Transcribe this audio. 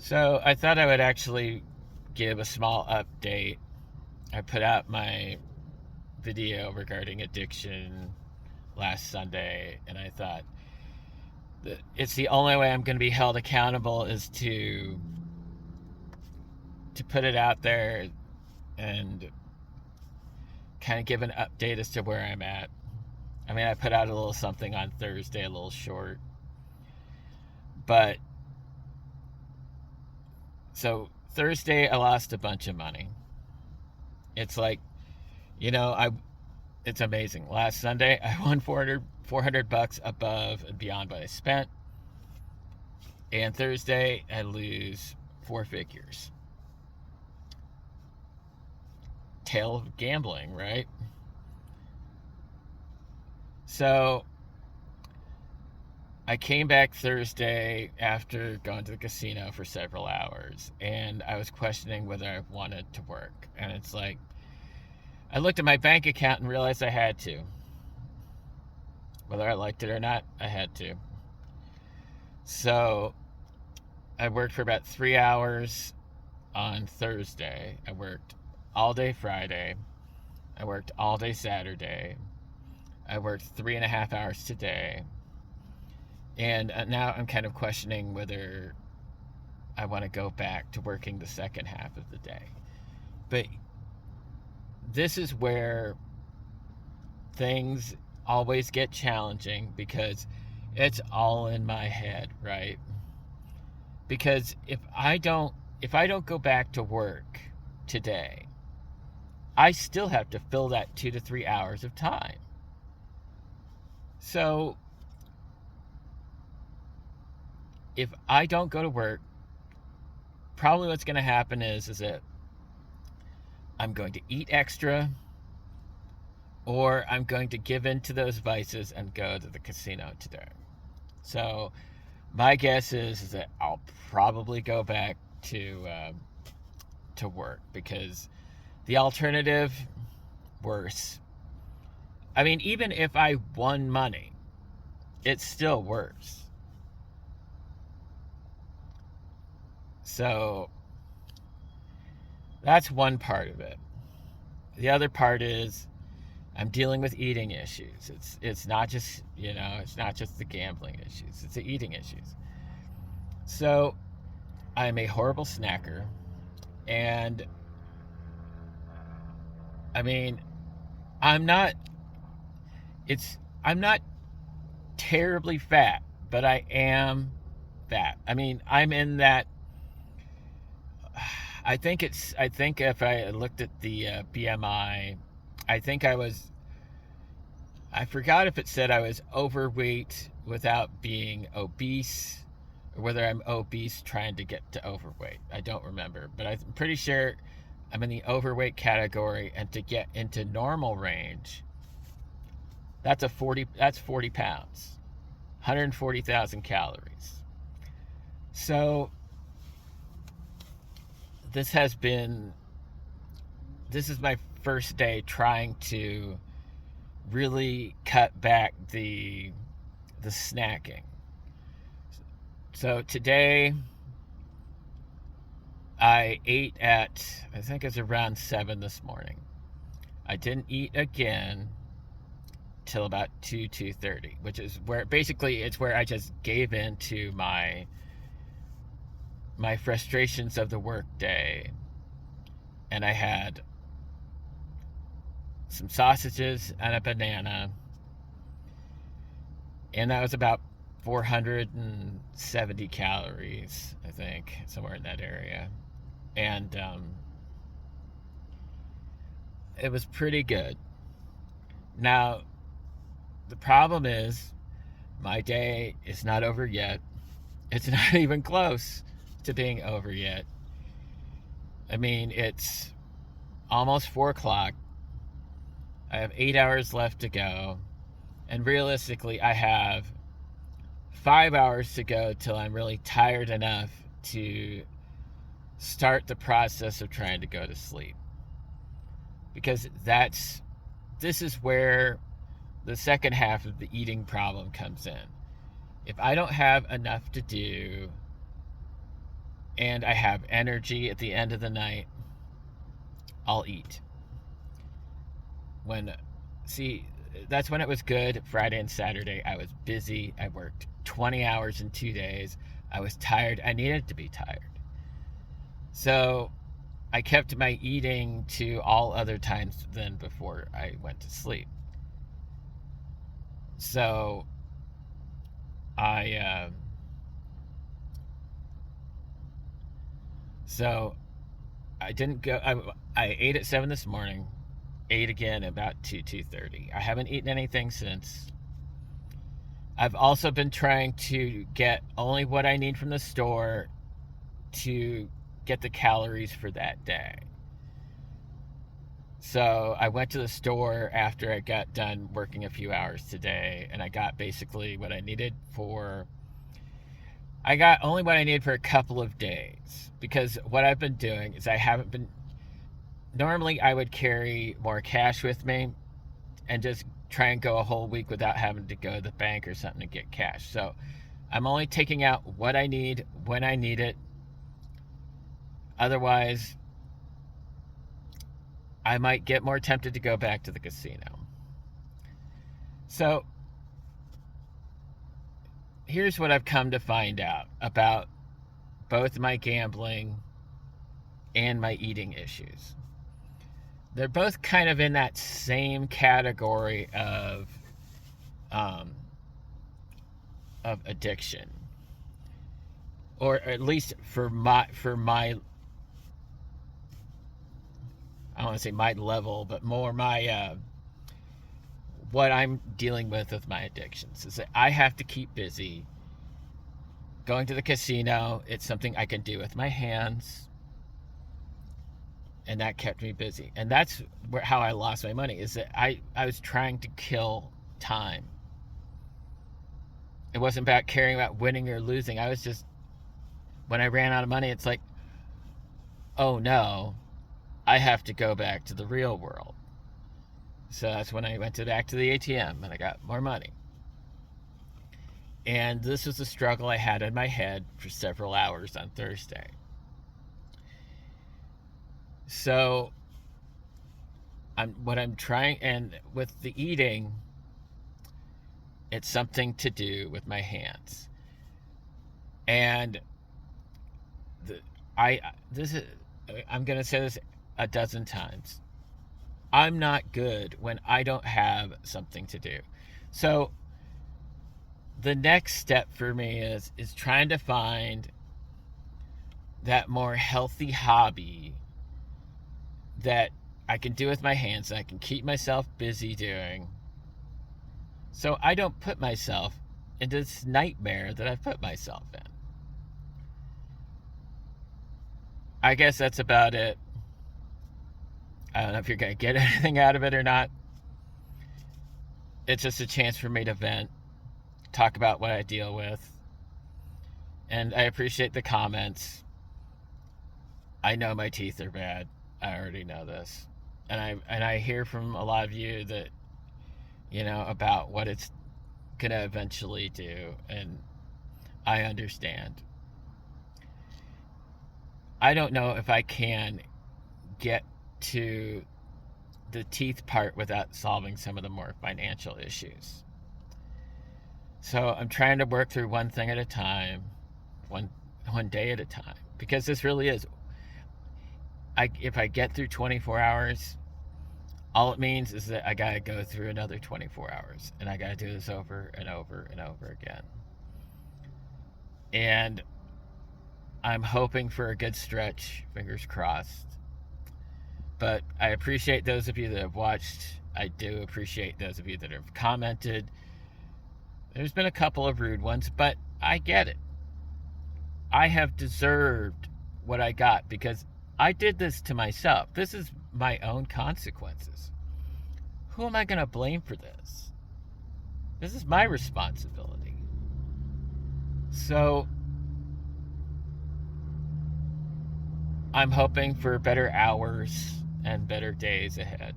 So I thought I would actually give a small update. I put out my video regarding addiction last Sunday, and I thought that it's the only way I'm going to be held accountable is to put it out there and kind of give an update as to where I'm at. I mean, I put out a little something on Thursday, a little short, but so Thursday I lost a bunch of money. It's like, you know, I it's amazing. Last Sunday, I won 400 bucks above and beyond what I spent. And Thursday, I lose four figures. Tale of gambling, right? So I came back Thursday after going to the casino for several hours, and I was questioning whether I wanted to work. And it's like, I looked at my bank account and realized I had to. Whether I liked it or not, I had to. So I worked for about 3 hours on Thursday. I worked all day Friday. I worked all day Saturday. I worked 3.5 hours today. And now I'm kind of questioning whether I want to go back to working the second half of the day. But this is where things always get challenging because it's all in my head, right? Because if I don't go back to work today, I still have to fill that 2 to 3 hours of time. So if I don't go to work, probably what's going to happen is that I'm going to eat extra, or I'm going to give in to those vices and go to the casino today. So my guess is that I'll probably go back to work because the alternative, worse. I mean, even if I won money, it's still worse. So that's one part of it. The other part is I'm dealing with eating issues. It's not just, it's not just the gambling issues. It's the eating issues. So I'm a horrible snacker, and I mean, I'm not it's I'm not terribly fat, but I am fat. I mean, I'm in that. I think if I looked at the BMI, I think I forgot if it said I was overweight without being obese, or whether I'm obese trying to get to overweight. I don't remember, but I'm pretty sure I'm in the overweight category, and to get into normal range, that's 40 pounds, 140,000 calories. So this has been this is my first day trying to really cut back the snacking. So today I ate at, I think it's around 7 this morning. I didn't eat again till about 2:30, which is where basically it's where I just gave in to my frustrations of the workday, and I had some sausages and a banana, and that was about 470 calories, I think, somewhere in that area. And it was pretty good. Now, the problem is my day is not over yet. It's not even close to being over yet. I mean, it's almost 4 o'clock. I have 8 hours left to go. And realistically, I have 5 hours to go till I'm really tired enough to start the process of trying to go to sleep. Because this is where the second half of the eating problem comes in. If I don't have enough to do, and I have energy at the end of the night, I'll eat. See, that's when it was good. Friday and Saturday, I was busy. I worked 20 hours in 2 days. I was tired. I needed to be tired. So I kept my eating to all other times than before I went to sleep. So I didn't go. I ate at 7 this morning. Ate again about 2:30. I haven't eaten anything since. I've also been trying to get only what I need from the store to get the calories for that day. So I went to the store after I got done working a few hours today, and I got basically what I needed for. I got only what I needed for a couple of days, because what I've been doing is I haven't been. Normally, I would carry more cash with me and just try and go a whole week without having to go to the bank or something to get cash. So I'm only taking out what I need when I need it. Otherwise, I might get more tempted to go back to the casino. So here's what I've come to find out about both my gambling and my eating issues. They're both kind of in that same category of addiction, or at least for my I don't want to say my level, but more my what I'm dealing with my addictions is that I have to keep busy. Going to the casino, it's something I can do with my hands. And that kept me busy. And that's how I lost my money, is that I was trying to kill time. It wasn't about caring about winning or losing. I was just, when I ran out of money, it's like, oh no, I have to go back to the real world. So that's when I went back to the ATM and I got more money. And this was a struggle I had in my head for several hours on Thursday. So what I'm trying, and with the eating, it's something to do with my hands. And I'm going to say this a dozen times. I'm not good when I don't have something to do. So the next step for me is trying to find that more healthy hobby that I can do with my hands, that I can keep myself busy doing, so I don't put myself into this nightmare that I've put myself in. I guess that's about it. I don't know if you're going to get anything out of it or not. It's just a chance for me to vent, talk about what I deal with, and I appreciate the comments. I know my teeth are bad. I already know this, and I hear from a lot of you that, about what it's gonna eventually do, and I understand. I don't know if I can get to the teeth part without solving some of the more financial issues. So I'm trying to work through one thing at a time, one day at a time, because this really is. If I get through 24 hours, all it means is that I gotta go through another 24 hours, and I gotta do this over and over and over again. And I'm hoping for a good stretch, fingers crossed. But I appreciate those of you that have watched. I do appreciate those of you that have commented. There's been a couple of rude ones, but I get it. I have deserved what I got because I did this to myself. This is my own consequences. Who am I going to blame for this? This is my responsibility. So I'm hoping for better hours and better days ahead.